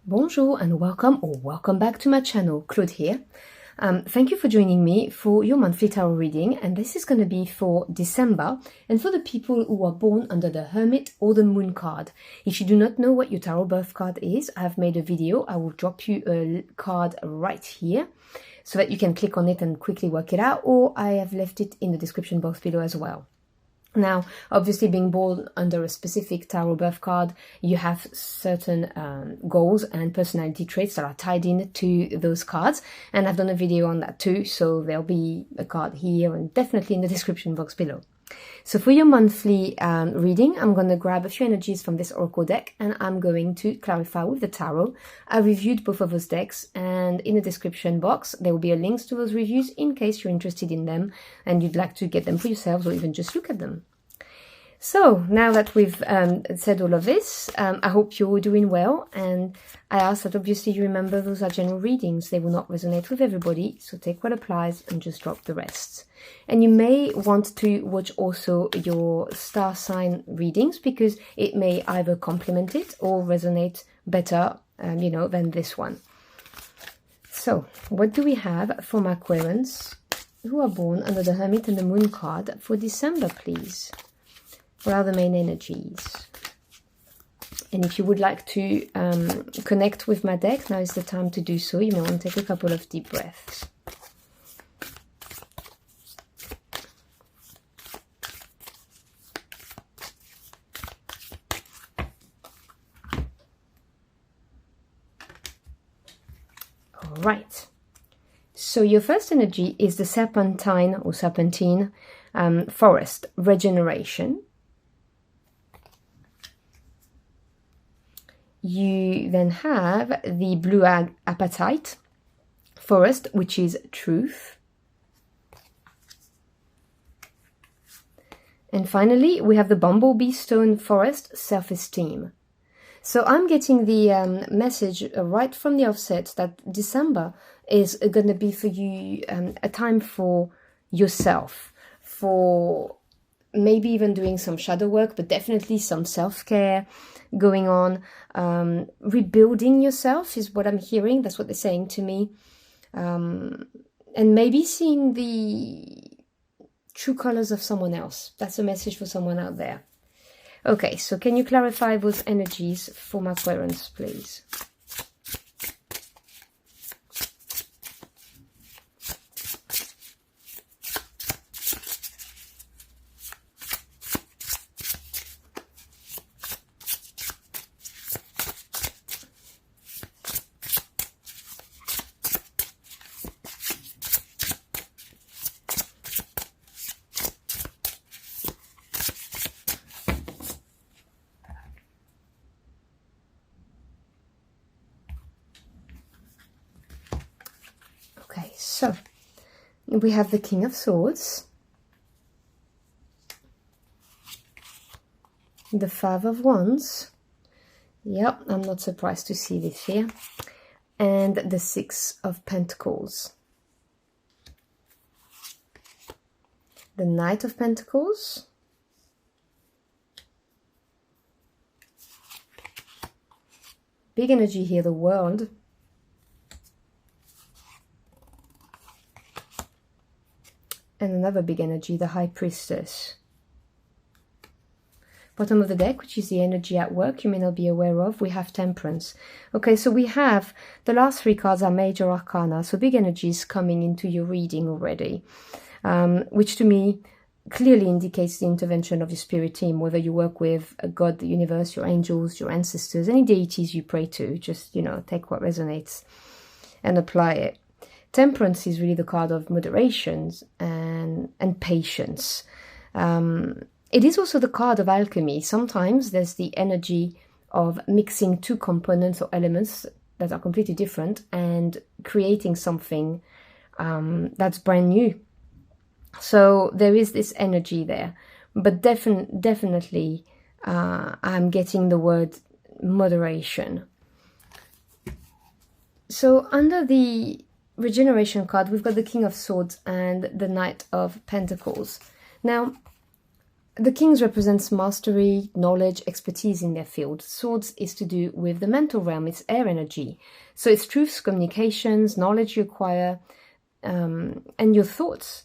Bonjour and welcome back to my channel. Claude here. Thank you for joining me for your monthly tarot reading, and this is going to be for December and for the people who are born under the Hermit or the Moon card. If you do not know what your tarot birth card is, I have made a video. I will drop you a card right here so that you can click on it and quickly work it out, or I have left it in the description box below as well. Now, obviously, being born under a specific tarot birth card, you have certain goals and personality traits that are tied in to those cards. And I've done a video on that too, so there'll be a card here and definitely in the description box below. So for your monthly reading, I'm going to grab a few energies from this Oracle deck and I'm going to clarify with the tarot. I reviewed both of those decks, and in the description box there will be a link to those reviews in case you're interested in them and you'd like to get them for yourselves or even just look at them. So now that we've said all of this, I hope you're doing well, and I ask that obviously you remember those are general readings. They will not resonate with everybody, so take what applies and just drop the rest. And you may want to watch also your star sign readings, because it may either complement it or resonate better, than this one. So what do we have for my Aquarians who are born under the Hermit and the Moon card for December, please? What are the main energies? And if you would like to connect with my deck, now is the time to do so. You may want to take a couple of deep breaths. All right. So your first energy is the serpentine or serpentine forest, regeneration. You then have the blue apatite forest, which is truth. And finally, we have the bumblebee stone forest, self-esteem. So I'm getting the message right from the offset that December is going to be for you a time for yourself, for maybe even doing some shadow work, but definitely some self-care going on. Rebuilding yourself is what I'm hearing. That's what they're saying to me. And maybe seeing the true colors of someone else. That's a message for someone out there. Okay, so can you clarify those energies for my Aquarians, please? Okay, so we have the King of Swords, the Five of Wands, yep, I'm not surprised to see this here, and the Six of Pentacles, the Knight of Pentacles, big energy here, the World, and another big energy, the High Priestess. Bottom of the deck, which is the energy at work you may not be aware of, we have Temperance. Okay, so we have, the last three cards are major arcana, so big energies coming into your reading already, which to me clearly indicates the intervention of your spirit team, whether you work with a God, the universe, your angels, your ancestors, any deities you pray to. Just, take what resonates and apply it. Temperance is really the card of moderation and patience. It is also the card of alchemy. Sometimes there's the energy of mixing two components or elements that are completely different and creating something that's brand new. So there is this energy there. But definitely I'm getting the word moderation. So under the regeneration card, we've got the King of Swords and the Knight of Pentacles. Now, The Kings represents mastery, knowledge, expertise in their field. Swords is to do with the mental realm, it's air energy. So it's truths, communications, knowledge you acquire, and your thoughts.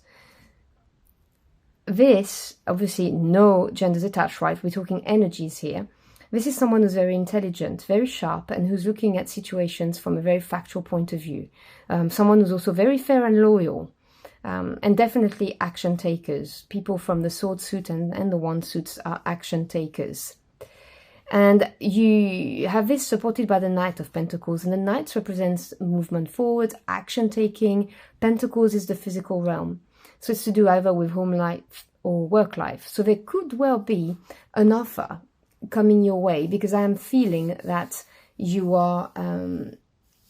This, obviously, no genders attached, right? We're talking energies here. This is someone who's very intelligent, very sharp, and who's looking at situations from a very factual point of view. Someone who's also very fair and loyal. And definitely action takers. People from the sword suit and the wand suits are action takers. And you have this supported by the Knight of Pentacles. And the Knight represents movement forward, action taking. Pentacles is the physical realm. So it's to do either with home life or work life. So there could well be an offer coming your way, because I am feeling that you are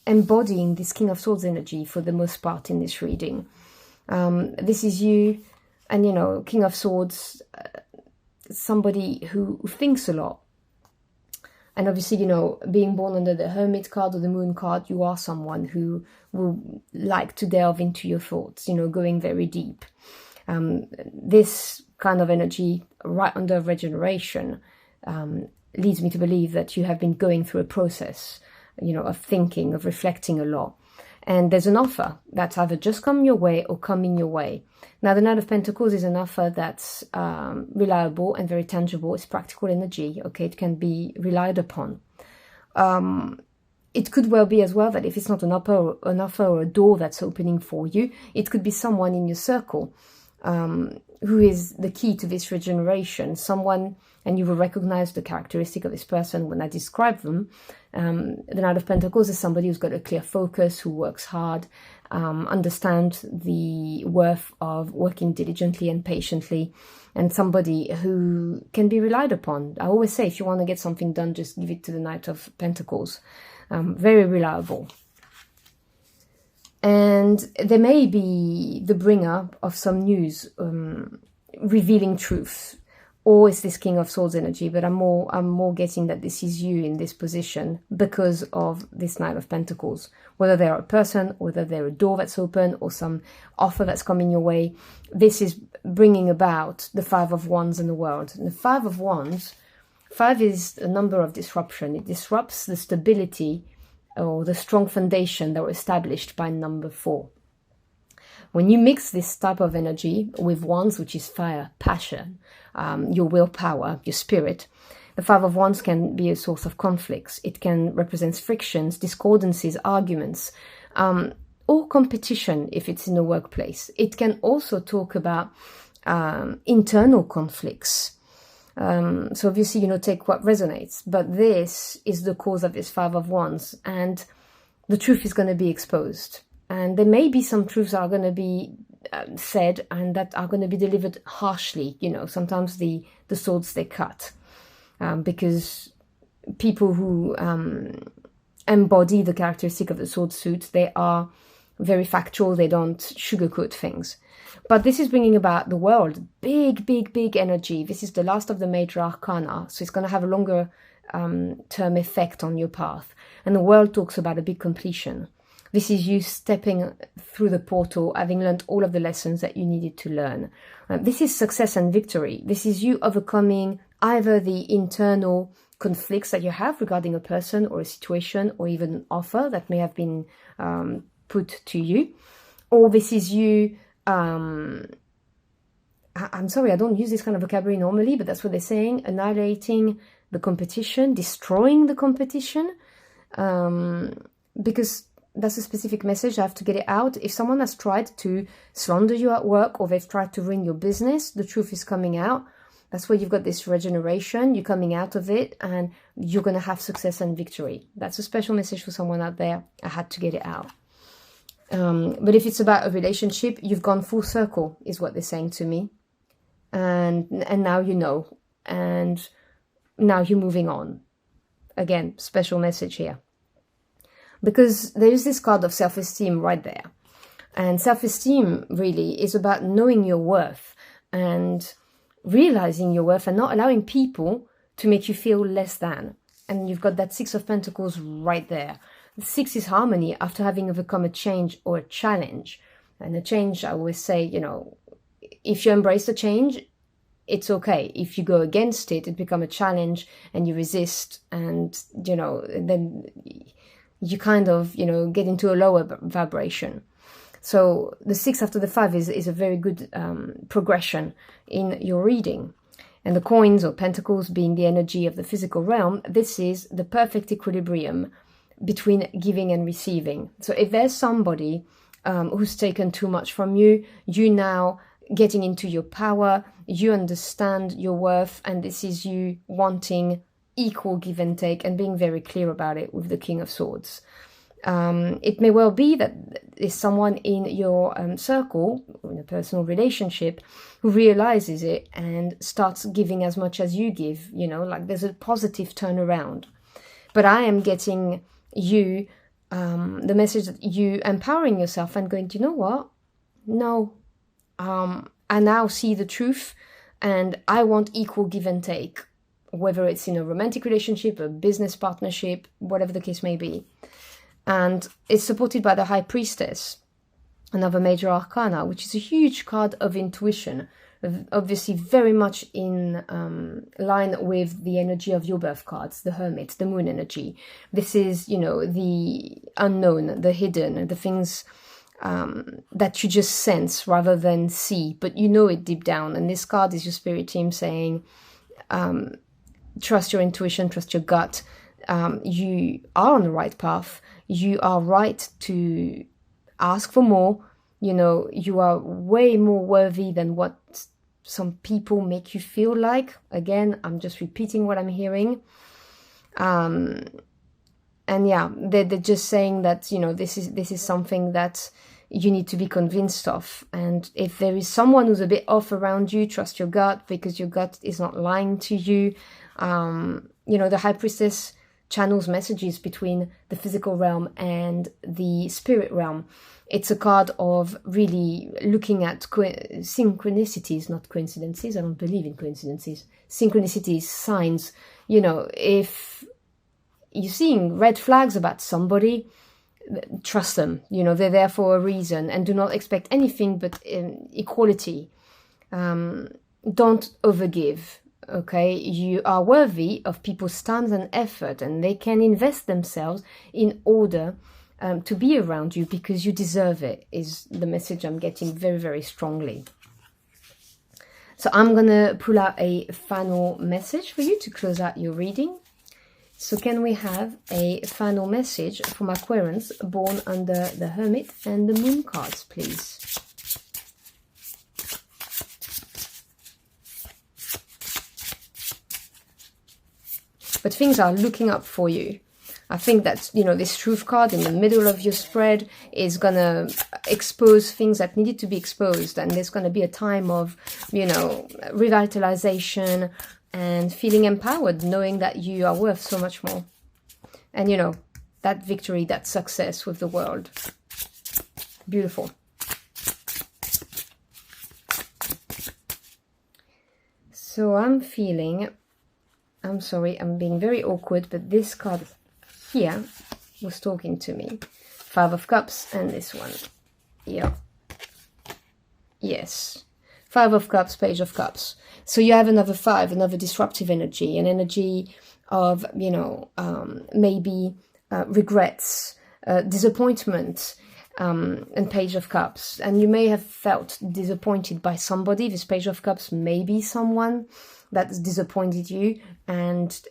embodying this King of Swords energy for the most part in this reading. This is you, and you know, King of Swords, somebody who thinks a lot. And obviously, you know, being born under the Hermit card or the Moon card, you are someone who will like to delve into your thoughts, you know, going very deep. This kind of energy, right under regeneration, leads me to believe that you have been going through a process, you know, of thinking, of reflecting a lot. And there's an offer that's either just come your way or coming your way. Now, the Knight of Pentacles is an offer that's reliable and very tangible. It's practical energy, okay? It can be relied upon. It could well be as well that if it's not an offer or a door that's opening for you, it could be someone in your circle who is the key to this regeneration. Someone, and you will recognize the characteristic of this person when I describe them. The Knight of Pentacles is somebody who's got a clear focus, who works hard, understands the worth of working diligently and patiently, and somebody who can be relied upon. I always say, if you want to get something done, just give it to the Knight of Pentacles. Very reliable. And they may be the bringer of some news, revealing truth. Or is this King of Swords energy? But I'm more getting that this is you in this position because of this Knight of Pentacles. Whether they're a person, whether they're a door that's open, or some offer that's coming your way, this is bringing about the Five of Wands in the world. And the Five of Wands, 5 is a number of disruption. It disrupts the stability or the strong foundation that were established by number 4. When you mix this type of energy with Wands, which is fire, passion, your willpower, your spirit, the Five of Wands can be a source of conflicts. It can represent frictions, discordances, arguments, or competition if it's in the workplace. It can also talk about internal conflicts. So obviously, you know, take what resonates. But this is the cause of this Five of Wands, and the truth is going to be exposed. And there may be some truths that are going to be said and that are going to be delivered harshly. You know, sometimes the swords, they cut. Because people who embody the characteristic of the sword suit, they are very factual. They don't sugarcoat things. But this is bringing about the world. Big, big, big energy. This is the last of the major arcana. So it's going to have a longer term effect on your path. And the world talks about a big completion. This is you stepping through the portal, having learned all of the lessons that you needed to learn. This is success and victory. This is you overcoming either the internal conflicts that you have regarding a person or a situation or even an offer that may have been put to you. Or this is you, I'm sorry, I don't use this kind of vocabulary normally, but that's what they're saying, annihilating the competition, destroying the competition, because that's a specific message. I have to get it out. If someone has tried to slander you at work, or they've tried to ruin your business, the truth is coming out. That's where you've got this regeneration. You're coming out of it and you're going to have success and victory. That's a special message for someone out there. I had to get it out. But if it's about a relationship, you've gone full circle, is what they're saying to me. And now you know. And now you're moving on. Again, special message here. Because there is this card of self-esteem right there. And self-esteem really is about knowing your worth and realizing your worth and not allowing people to make you feel less than. And you've got that Six of Pentacles right there. The 6 is harmony after having overcome a change or a challenge. And a change, I always say, you know, if you embrace the change, it's okay. If you go against it, it becomes a challenge and you resist, and, you know, then you kind of, you know, get into a lower vibration. So the 6 after the 5 is a very good progression in your reading. And the coins or pentacles being the energy of the physical realm, this is the perfect equilibrium between giving and receiving. So if there's somebody who's taken too much from you, you now getting into your power, you understand your worth, and this is you wanting equal give and take and being very clear about it with the King of Swords. It may well be that there's someone in your circle, in a personal relationship, who realizes it and starts giving as much as you give, you know, like there's a positive turnaround. But I am getting you, the message that you empowering yourself and going, do you know what? No, I now see the truth and I want equal give and take, whether it's in a romantic relationship, a business partnership, whatever the case may be. And it's supported by the High Priestess, another major arcana, which is a huge card of intuition, obviously very much in line with the energy of your birth cards, the Hermit, the Moon energy. This is, you know, the unknown, the hidden, the things that you just sense rather than see, but you know it deep down. And this card is your spirit team saying, trust your intuition, trust your gut. You are on the right path. You are right to ask for more. You know, you are way more worthy than what some people make you feel like. Again, I'm just repeating what I'm hearing. And yeah, they're just saying that, you know, this is something that you need to be convinced of. And if there is someone who's a bit off around you, trust your gut, because your gut is not lying to you. You know, the High Priestess channels messages between the physical realm and the spirit realm. It's a card of really looking at synchronicities, not coincidences. I don't believe in coincidences. Synchronicities, signs. You know, if you're seeing red flags about somebody, trust them. You know, they're there for a reason, and do not expect anything but equality. Don't overgive. Okay, you are worthy of people's time and effort, and they can invest themselves in order to be around you because you deserve it, is the message I'm getting very, very strongly. So I'm going to pull out a final message for you to close out your reading. So can we have a final message from Aquarians born under the Hermit and the Moon cards, please? But things are looking up for you. I think that, you know, this truth card in the middle of your spread is going to expose things that needed to be exposed. And there's going to be a time of, you know, revitalization and feeling empowered, knowing that you are worth so much more. And, you know, that victory, that success with the world. Beautiful. So I'm feeling... I'm sorry, I'm being very awkward, but this card here was talking to me. 5 of Cups and this one. Yeah. Yes. 5 of Cups, Page of Cups. So you have another 5, another disruptive energy, an energy of, you know, maybe regrets, disappointment, and Page of Cups. And you may have felt disappointed by somebody. This Page of Cups may be someone that's disappointed you and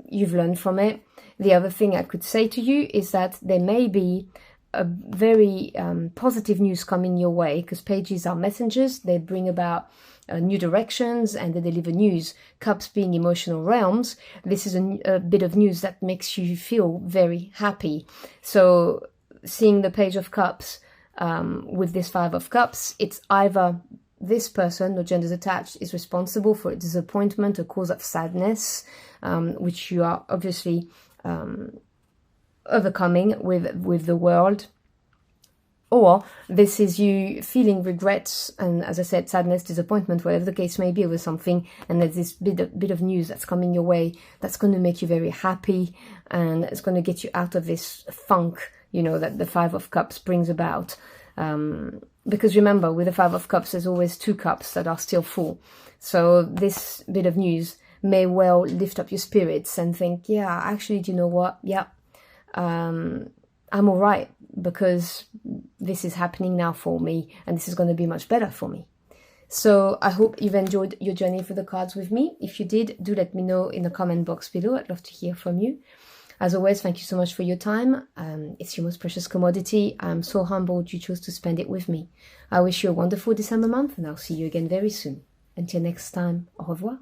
you've learned from it. The other thing I could say to you is that there may be a very positive news coming your way, because pages are messengers. They bring about new directions and they deliver news. Cups being emotional realms, this is a bit of news that makes you feel very happy. So seeing the Page of Cups with this 5 of Cups, it's either this person, no genders attached, is responsible for a disappointment, a cause of sadness, which you are obviously overcoming with the world. Or this is you feeling regrets and, as I said, sadness, disappointment, whatever the case may be, over something, and there's this bit of news that's coming your way that's going to make you very happy, and it's going to get you out of this funk, you know, that the 5 of Cups brings about. because remember, with the Five of Cups, there's always 2 cups that are still full. So this bit of news may well lift up your spirits and think, yeah, actually, do you know what? Yeah, I'm all right, because this is happening now for me, and this is going to be much better for me. So I hope you've enjoyed your journey for the cards with me. If you did, do let me know in the comment box below. I'd love to hear from you. As always, thank you so much for your time. It's your most precious commodity. I'm so humbled you chose to spend it with me. I wish you a wonderful December month, and I'll see you again very soon. Until next time, au revoir.